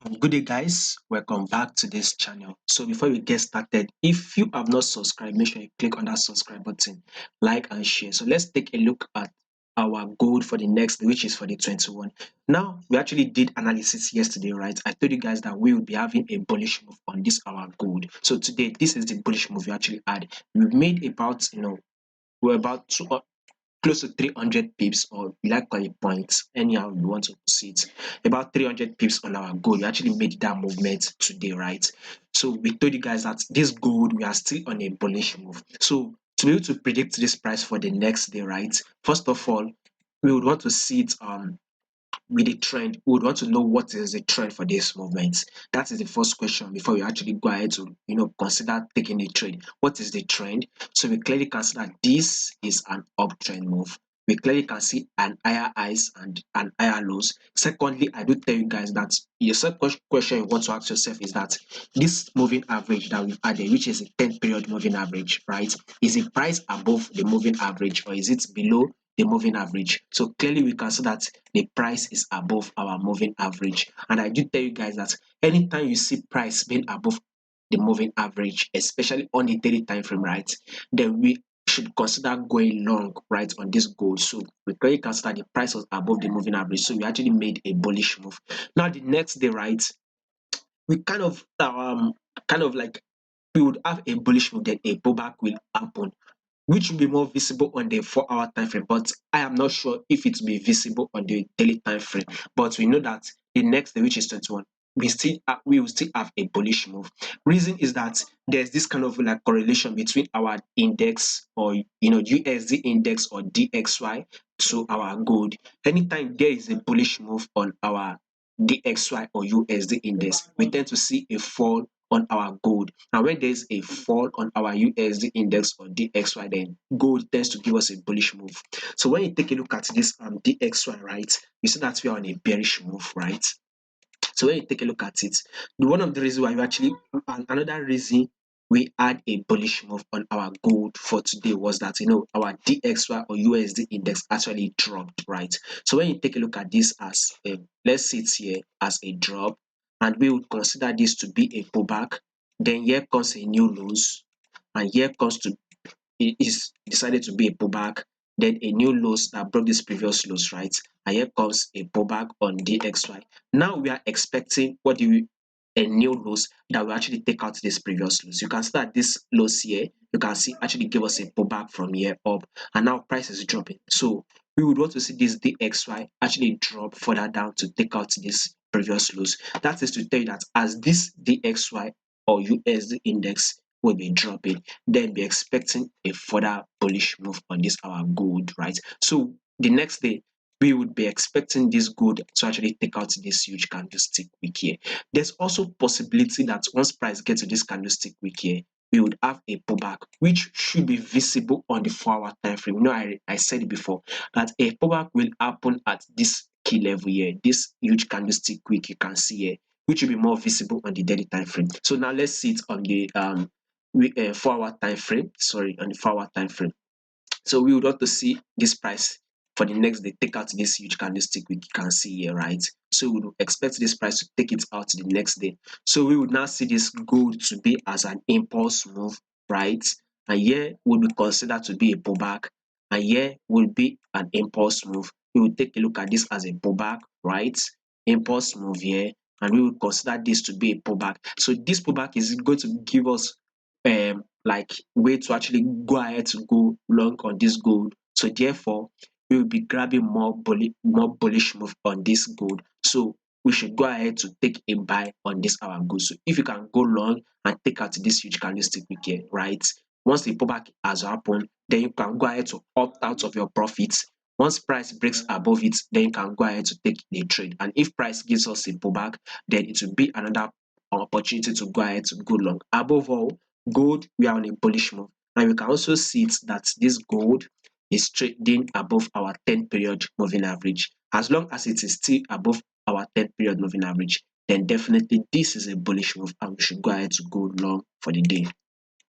Good day, guys. Welcome back to this channel. So before we get started, if you have not subscribed, make sure you click on that subscribe button, like and share. So let's take a look at our goal for the next, which is for the 21. Now, we actually did analysis yesterday, right? I told you guys that we will be having a bullish move on this our gold. So today, this is the bullish move we actually had. We've made about, we're about close to 300 pips, or we like call it points, anyhow you want to see it, about 300 pips on our gold. We actually made that movement today, right? So we told you guys that this gold, we are still on a bullish move. So to be able to predict this price for the next day, right, first of all, we would want to see it with the trend. We would want to know what is the trend for this movement. That is the first question before we actually go ahead to consider taking a trade. What is the trend? So we clearly can see that this is an uptrend move. We clearly can see an higher highs and an higher lows. Secondly, I do tell you guys that your second question you want to ask yourself is that this moving average that we've added, which is a 10-period moving average, right? Is the price above the moving average, or is it below the moving average? So clearly we can see that the price is above our moving average. And I do tell you guys that anytime you see price being above the moving average, especially on the daily time frame, right, then we should consider going long, right, on this gold. So we clearly consider the price was above the moving average, so we actually made a bullish move. Now the next day, right, we kind of like we would have a bullish move, then a pullback will happen, which will be more visible on the 4-hour time frame, but I am not sure if it will be visible on the daily time frame. But we know that the next day, which is 21, we will still have a bullish move. Reason is that there's this kind of like correlation between our index, or USD index or DXY, to our gold. Anytime there is a bullish move on our DXY or USD index, we tend to see a fall on our gold. And when there's a fall on our USD index or DXY, then gold tends to give us a bullish move. So when you take a look at this DXY, right, you see that we are on a bearish move, right? So when you take a look at it, one of the reasons why we actually, another reason we had a bullish move on our gold for today was that our DXY or USD index actually dropped, right? So when you take a look at this as let's see it here as a drop, and we would consider this to be a pullback, then here comes a new lows, and here comes to it is decided to be a pullback, then a new lows that broke this previous lows, right? And here comes a pullback on DXY. Now we are expecting a new lows that will actually take out this previous lows. You can see that this lows here, you can see actually give us a pullback from here up, and now price is dropping. So we would want to see this DXY actually drop further down to take out this previous lows. That is to tell you that as this DXY or USD index will be dropping, then be expecting a further bullish move on this our gold, right? So the next day we would be expecting this gold to actually take out this huge candlestick wick here. There's also possibility that once price gets to this candlestick wick here, we would have a pullback, which should be visible on the 4-hour time frame. I said it before that a pullback will happen at this key level here, this huge candlestick wick you can see here, which will be more visible on the daily time frame. So now let's see it on the 4-hour time frame. Sorry, on the 4-hour time frame. So we would want to see this price for the next day take out this huge candlestick we can see here, right? So we would expect this price to take it out the next day. So we would now see this gold to be as an impulse move, right? And here will be considered to be a pullback, and here will be an impulse move. We will take a look at this as a pullback, right? Impulse move here, and we will consider this to be a pullback. So this pullback is going to give us like way to actually go ahead to go long on this gold. So therefore we will be grabbing more bullish move on this gold. So we should go ahead to take a buy on this our gold. So if you can go long and take out this huge candlestick wick here, right? Once the pullback has happened, then you can go ahead to opt out of your profits. Once price breaks above it, then you can go ahead to take the trade. And if price gives us a pullback, then it will be another opportunity to go ahead to go long. Above all, gold, we are on a bullish move. And we can also see it that this gold is trading above our 10-period moving average. As long as it is still above our 10-period moving average, then definitely this is a bullish move and we should go ahead to go long for the day.